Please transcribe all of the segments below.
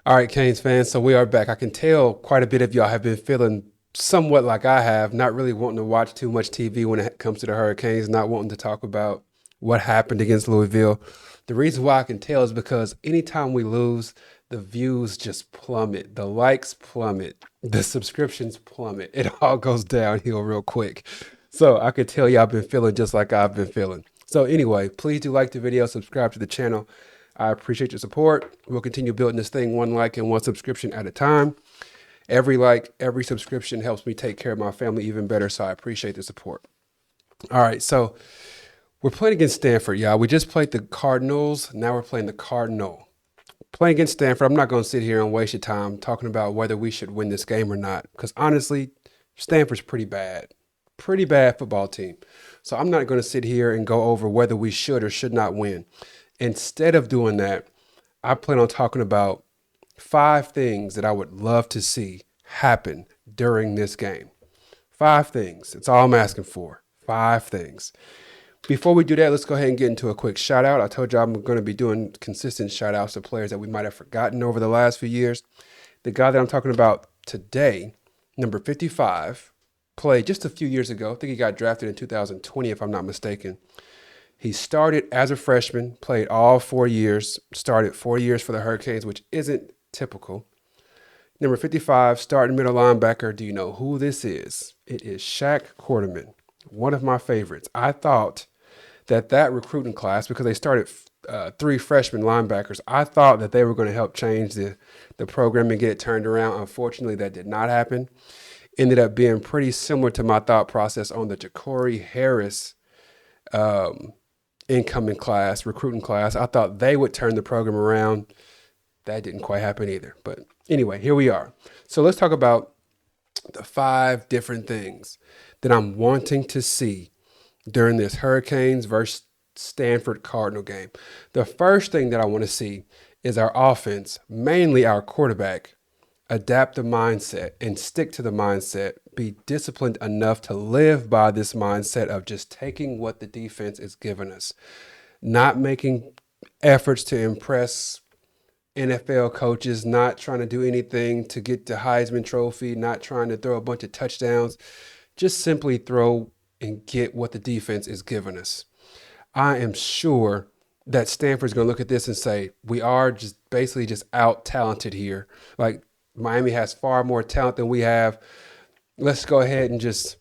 All right, Canes fans, so we are back. I can tell quite a bit of y'all have been feeling somewhat like I have, not really wanting to watch too much TV when it comes to the Hurricanes, not wanting to talk about what happened against Louisville. The reason why I can tell is because anytime we lose, the views just plummet, the likes plummet, the subscriptions plummet. It all goes downhill real quick. So I could tell y'all been feeling just like I've been feeling. So anyway, please do like the video, subscribe to the channel. I appreciate your support. We'll continue building this thing one like and one subscription at a time. Every like, every subscription helps me take care of my family even better, so I appreciate the support. All right, so we're playing against Stanford, y'all. We just played the Cardinals. Now we're playing the Cardinal. Playing against Stanford, I'm not going to sit here and waste your time talking about whether we should win this game or not, because honestly, Stanford's pretty bad. Pretty bad football team. So I'm not going to sit here and go over whether we should or should not win. Instead of doing that, I plan on talking about 5 things that I would love to see happen during this game. 5 things. That's all I'm asking for. 5 things. Before we do that, let's go ahead and get into a quick shout out. I told you I'm going to be doing consistent shout outs to players that we might have forgotten over the last few years. The guy that I'm talking about today, number 55, played just a few years ago. I think he got drafted in 2020, if I'm not mistaken. He started as a freshman, played all 4 years, started 4 years for the Hurricanes, which isn't typical. Number 55, starting middle linebacker. Do you know who this is? It is Shaq Quarterman, one of my favorites. I thought that recruiting class, because they started 3 freshman linebackers, I thought that they were going to help change the program and get it turned around. Unfortunately, that did not happen. Ended up being pretty similar to my thought process on the Ja'Cory Harris incoming class, recruiting class. I thought they would turn the program around. That didn't quite happen either. But anyway, here we are. So let's talk about the 5 different things that I'm wanting to see during this Hurricanes versus Stanford Cardinal game. The first thing that I want to see is our offense, mainly our quarterback, adapt the mindset and stick to the mindset, be disciplined enough to live by this mindset of just taking what the defense is giving us, not making efforts to impress NFL coaches, not trying to do anything to get the Heisman Trophy, not trying to throw a bunch of touchdowns, just simply throw and get what the defense is giving us. I am sure that Stanford's going to look at this and say, we are just basically just out talented here. Like, Miami has far more talent than we have. Let's go ahead and just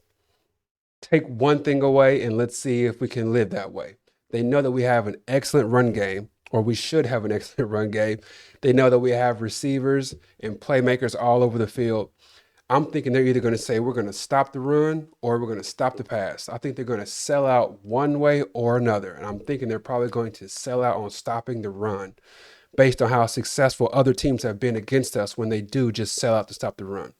take one thing away and let's see if we can live that way. They know that we have an excellent run game, or we should have an excellent run game. They know that we have receivers and playmakers all over the field. I'm thinking they're either going to say we're going to stop the run or we're going to stop the pass. I think they're going to sell out one way or another. And I'm thinking they're probably going to sell out on stopping the run, based on how successful other teams have been against us when they do just sell out to stop the run.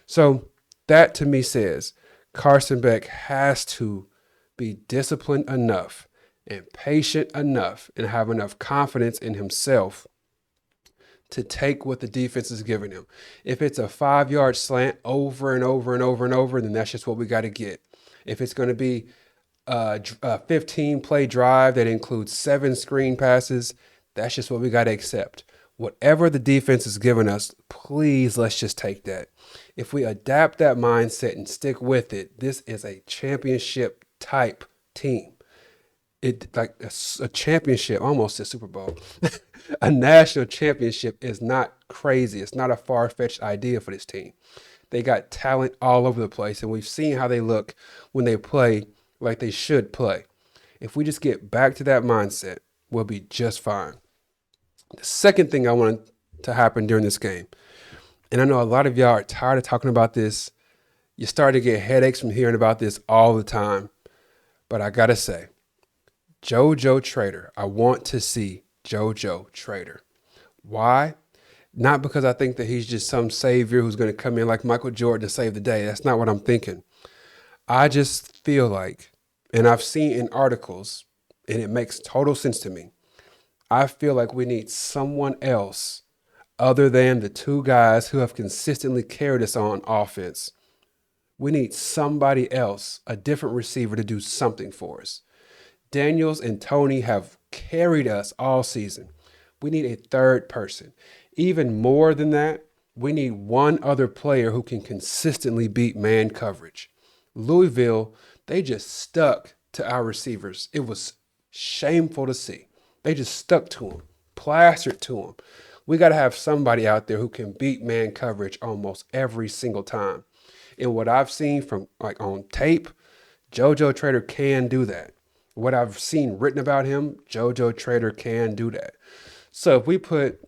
So that to me says Carson Beck has to be disciplined enough and patient enough and have enough confidence in himself to take what the defense is giving him. If it's a 5-yard slant over and over and over and over, then that's just what we got to get. If it's going to be a 15-play drive that includes 7 screen passes, that's just what we got to accept. Whatever the defense is giving us, please, let's just take that. If we adapt that mindset and stick with it, this is a championship type team. It like a championship, almost a Super Bowl. A national championship is not crazy. It's not a far-fetched idea for this team. They got talent all over the place, and we've seen how they look when they play like they should play. If we just get back to that mindset, we'll be just fine. The second thing I want to happen during this game, and I know a lot of y'all are tired of talking about this. You start to get headaches from hearing about this all the time. But I got to say, JoJo Trader, I want to see JoJo Trader. Why? Not because I think that he's just some savior who's going to come in like Michael Jordan to save the day. That's not what I'm thinking. I just feel like, and I've seen in articles, and it makes total sense to me, I feel like we need someone else other than the 2 guys who have consistently carried us on offense. We need somebody else, a different receiver, to do something for us. Daniels and Tony have carried us all season. We need a third person. Even more than that, we need one other player who can consistently beat man coverage. Louisville, they just stuck to our receivers. It was shameful to see. They just stuck to them, plastered to them. We got to have somebody out there who can beat man coverage almost every single time. And what I've seen from like on tape, JoJo Trader can do that. What I've seen written about him, JoJo Trader can do that. So if we put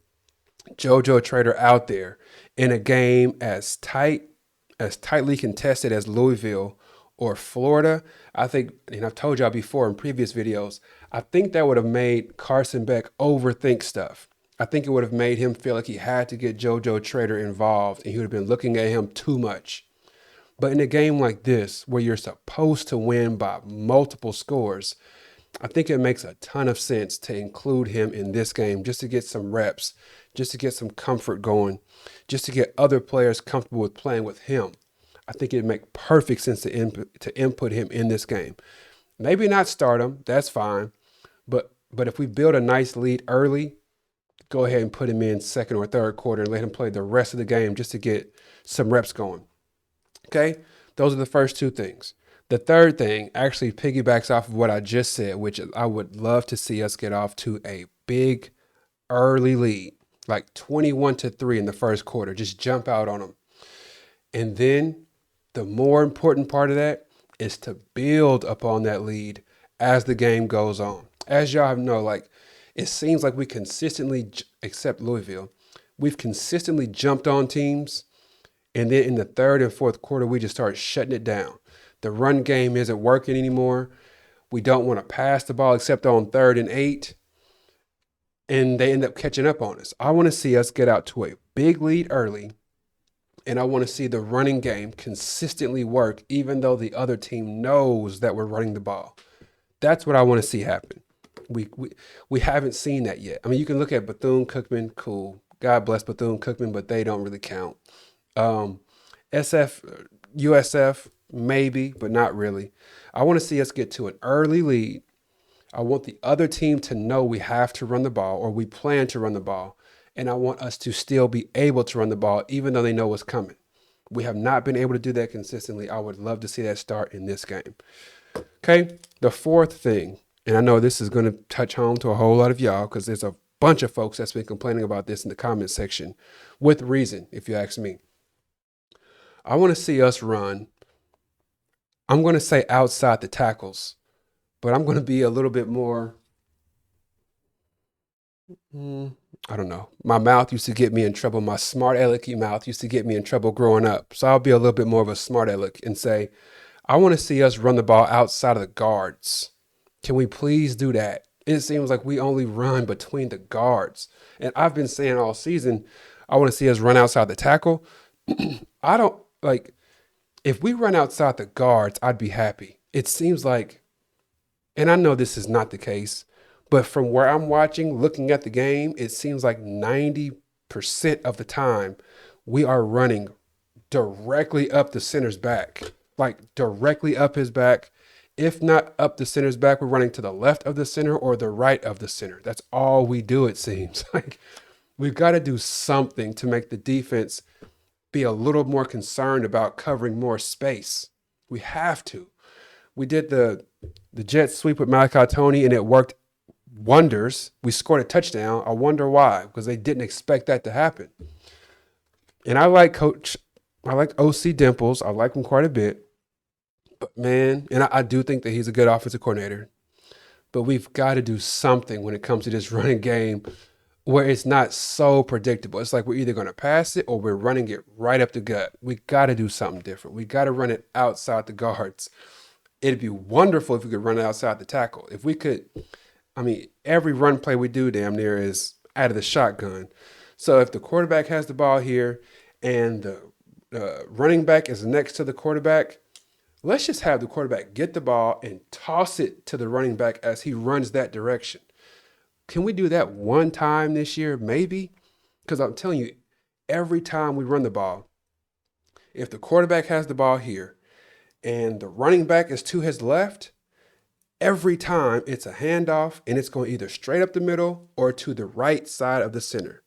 JoJo Trader out there in a game as tightly contested as Louisville or Florida, I think, and I've told y'all before in previous videos, I think that would have made Carson Beck overthink stuff. I think it would have made him feel like he had to get JoJo Trader involved and he would have been looking at him too much. But in a game like this, where you're supposed to win by multiple scores, I think it makes a ton of sense to include him in this game just to get some reps, just to get some comfort going, just to get other players comfortable with playing with him. I think it'd make perfect sense to input him in this game. Maybe not start him, that's fine. But if we build a nice lead early, go ahead and put him in second or third quarter and let him play the rest of the game just to get some reps going. Okay, those are the first two things. The third thing actually piggybacks off of what I just said, which I would love to see us get off to a big early lead, like 21-3 in the first quarter. Just jump out on them. And then the more important part of that is to build upon that lead as the game goes on. As y'all know, like it seems like we consistently, except Louisville, we've consistently jumped on teams. And then in the third and fourth quarter, we just start shutting it down. The run game isn't working anymore. We don't want to pass the ball except on 3rd and 8. And they end up catching up on us. I want to see us get out to a big lead early. And I want to see the running game consistently work, even though the other team knows that we're running the ball. That's what I want to see happen. We haven't seen that yet. I mean, you can look at Bethune-Cookman, cool. God bless Bethune-Cookman, but they don't really count. USF, maybe, but not really. I want to see us get to an early lead. I want the other team to know we have to run the ball or we plan to run the ball. And I want us to still be able to run the ball even though they know what's coming. We have not been able to do that consistently. I would love to see that start in this game. Okay, the fourth thing, and I know this is going to touch home to a whole lot of y'all because there's a bunch of folks that's been complaining about this in the comment section with reason, if you ask me. I want to see us run. I'm going to say outside the tackles, but I'm going to be a little bit more, I don't know. My mouth used to get me in trouble. My smart alecky mouth used to get me in trouble growing up. So I'll be a little bit more of a smart aleck and say, I want to see us run the ball outside of the guards. Can we please do that? It seems like we only run between the guards. And I've been saying all season, I want to see us run outside the tackle. I don't like, if we run outside the guards, I'd be happy. It seems like, and I know this is not the case, but from where I'm watching, looking at the game, it seems like 90% of the time we are running directly up the center's back, like directly up his back. If not up the center's back, we're running to the left of the center or the right of the center. That's all we do, it seems. Like we've got to do something to make the defense be a little more concerned about covering more space. We have to. We did the jet sweep with Malachi Tony and it worked wonders. We scored a touchdown. I wonder why, because they didn't expect that to happen. And I like OC Dimples. I like him quite a bit. But man, and I do think that he's a good offensive coordinator. But we've got to do something when it comes to this running game where it's not so predictable. It's like we're either going to pass it or we're running it right up the gut. We got to do something different. We got to run it outside the guards. It'd be wonderful if we could run it outside the tackle. If we could, I mean, every run play we do damn near is out of the shotgun. So if the quarterback has the ball here and the running back is next to the quarterback, let's just have the quarterback get the ball and toss it to the running back as he runs that direction. Can we do that one time this year? Maybe. Because I'm telling you, every time we run the ball, if the quarterback has the ball here and the running back is to his left Every time it's a handoff and it's going either straight up the middle or to the right side of the center.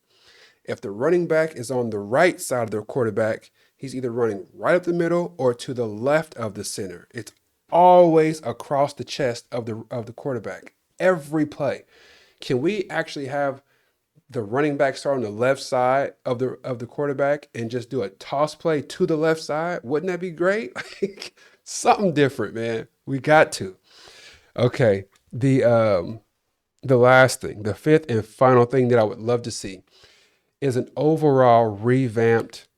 If the running back is on the right side of the quarterback, he's either running right up the middle or to the left of the center. It's always across the chest of the quarterback. Every play. Can we actually have the running back start on the left side of the quarterback and just do a toss play to the left side? Wouldn't that be great? Something different, man. We got to. Okay. The last thing, the fifth and final thing that I would love to see is an overall revamped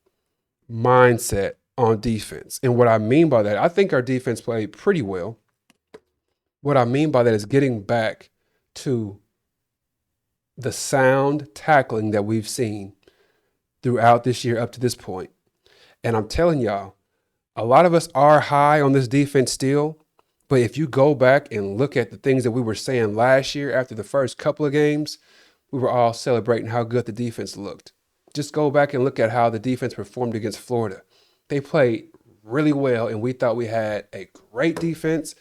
mindset on defense. And what I mean by that, I think our defense played pretty well. What I mean by that is getting back to the sound tackling that we've seen throughout this year up to this point. And I'm telling y'all, a lot of us are high on this defense still. But if you go back and look at the things that we were saying last year after the first couple of games, we were all celebrating how good the defense looked. Just go back and look at how the defense performed against Florida. They played really well, and we thought we had a great defense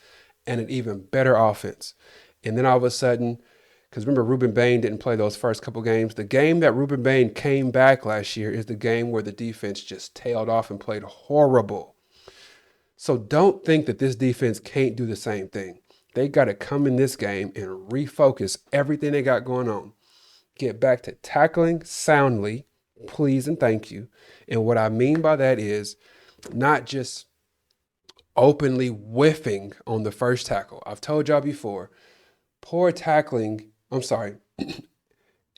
and an even better offense. And then all of a sudden, because remember, Ruben Bain didn't play those first couple games. The game that Ruben Bain came back last year is the game where the defense just tailed off and played horrible. So don't think that this defense can't do the same thing. They got to come in this game and refocus everything they got going on. Get back to tackling soundly, please and thank you. And what I mean by that is not just openly whiffing on the first tackle. I've told y'all before,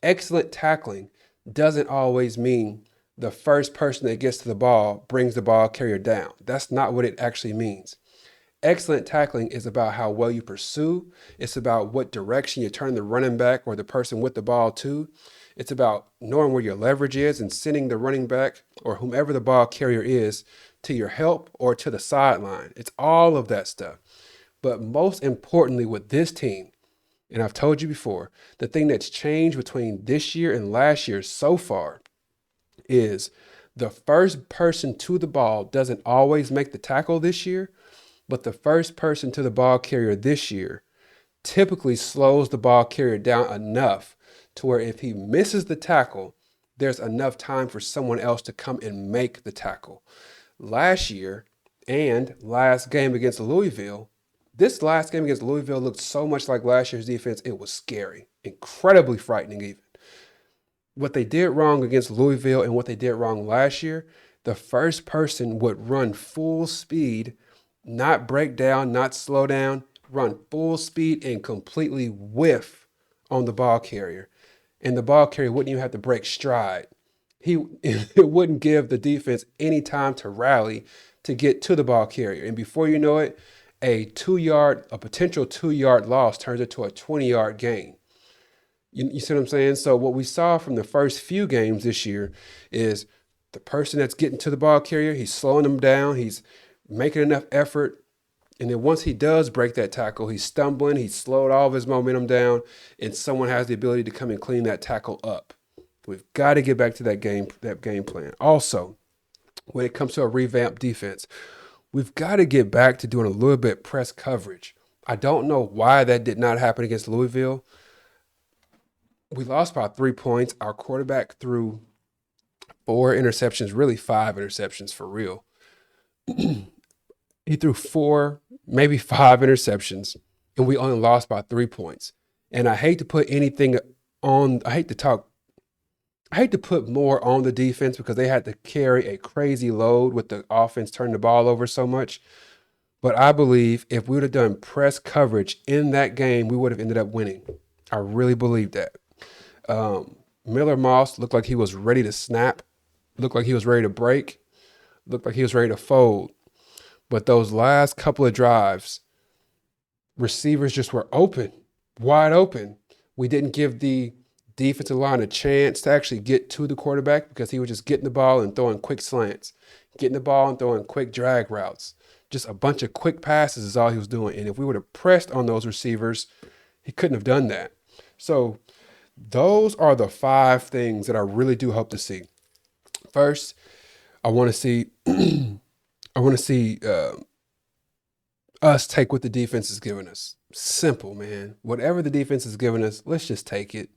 excellent tackling doesn't always mean the first person that gets to the ball brings the ball carrier down. That's not what it actually means. Excellent tackling is about how well you pursue. It's about what direction you turn the running back or the person with the ball to. It's about knowing where your leverage is and sending the running back or whomever the ball carrier is to your help or to the sideline. It's all of that stuff. But most importantly with this team, and I've told you before, the thing that's changed between this year and last year so far is the first person to the ball doesn't always make the tackle this year, but the first person to the ball carrier this year typically slows the ball carrier down enough to where if he misses the tackle, there's enough time for someone else to come and make the tackle. Last year and last game against Louisville, this last game against Louisville looked so much like last year's defense, it was scary, incredibly frightening even. What they did wrong against Louisville and what they did wrong last year, the first person would run full speed, not break down, not slow down, run full speed and completely whiff on the ball carrier. And the ball carrier wouldn't even have to break stride. It wouldn't give the defense any time to rally to get to the ball carrier. And before you know it, a potential 2-yard loss turns into a 20-yard gain. You see what I'm saying? So what we saw from the first few games this year is the person that's getting to the ball carrier, he's slowing them down, he's making enough effort. And then once he does break that tackle, he's stumbling, he's slowed all of his momentum down, and someone has the ability to come and clean that tackle up. We've got to get back to that game plan. Also, when it comes to a revamped defense, we've got to get back to doing a little bit press coverage. I don't know why that did not happen against Louisville. We lost by 3 points. Our quarterback threw 4 interceptions, really 5 interceptions for real. He threw 4, maybe 5 interceptions, and we only lost by 3 points. And I hate to put more on the defense because they had to carry a crazy load with the offense turning the ball over so much. But I believe if we would have done press coverage in that game, we would have ended up winning. I really believe that. Miller Moss looked like he was ready to snap, looked like he was ready to break, looked like he was ready to fold. But those last couple of drives, receivers just were open, wide open. We didn't give the defensive line a chance to actually get to the quarterback because he was just getting the ball and throwing quick slants, getting the ball and throwing quick drag routes. Just a bunch of quick passes is all he was doing. And if we would have pressed on those receivers, he couldn't have done that. So those are the 5 things that I really do hope to see. First, I want to see us take what the defense is giving us. Simple, man. Whatever the defense is giving us, let's just take it.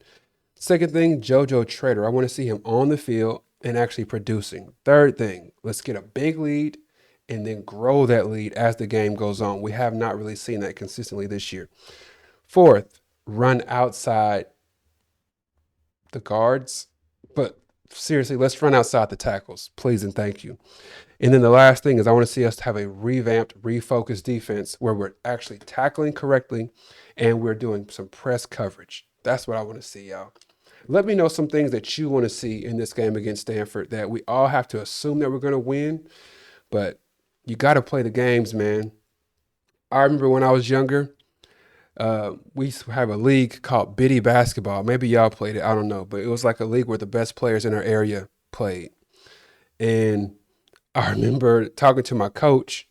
Second thing, JoJo Trader. I want to see him on the field and actually producing. Third thing, let's get a big lead and then grow that lead as the game goes on. We have not really seen that consistently this year. Fourth, run outside the guards, but seriously, let's run outside the tackles, please and thank you. And then the last thing is I want to see us have a revamped, refocused defense where we're actually tackling correctly and we're doing some press coverage. That's what I want to see, y'all. Let me know some things that you want to see in this game against Stanford that we all have to assume that we're going to win, but you got to play the games, man. I remember when I was younger, we used to have a league called Biddy Basketball. Maybe y'all played it, I don't know, but it was like a league where the best players in our area played. And I remember talking to my coach.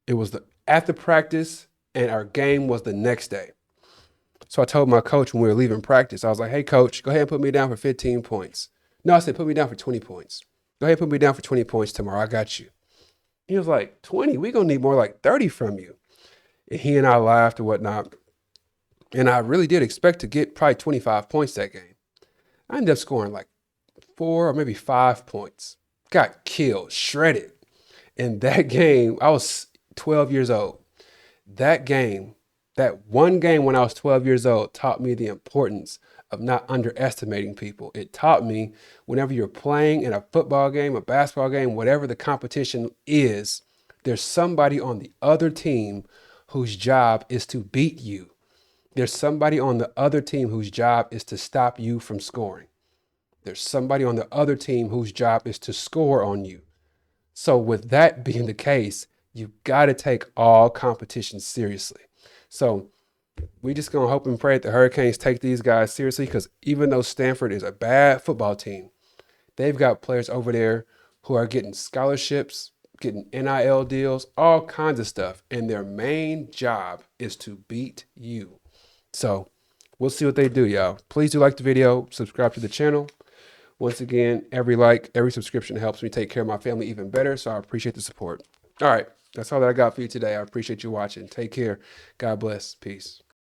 It was after practice, and our game was the next day. So I told my coach when we were leaving practice, I was like, hey, coach, go ahead and put me down for 15 points. No, I said, put me down for 20 points. Go ahead and put me down for 20 points tomorrow. I got you. He was like, 20? We're going to need more like 30 from you. And he and I laughed and whatnot. And I really did expect to get probably 25 points that game. I ended up scoring like 4 or maybe 5 points. Got killed, shredded. And that game, I was 12 years old. That one game when I was 12 years old taught me the importance of not underestimating people. It taught me whenever you're playing in a football game, a basketball game, whatever the competition is, there's somebody on the other team whose job is to beat you. There's somebody on the other team whose job is to stop you from scoring. There's somebody on the other team whose job is to score on you. So with that being the case, you got to take all competitions seriously. So we just going to hope and pray that the Hurricanes take these guys seriously, because even though Stanford is a bad football team, they've got players over there who are getting scholarships, getting NIL deals, all kinds of stuff. And their main job is to beat you. So we'll see what they do, y'all. Please do like the video, subscribe to the channel. Once again, every like, every subscription helps me take care of my family even better. So I appreciate the support. All right. That's all that I got for you today. I appreciate you watching. Take care. God bless. Peace.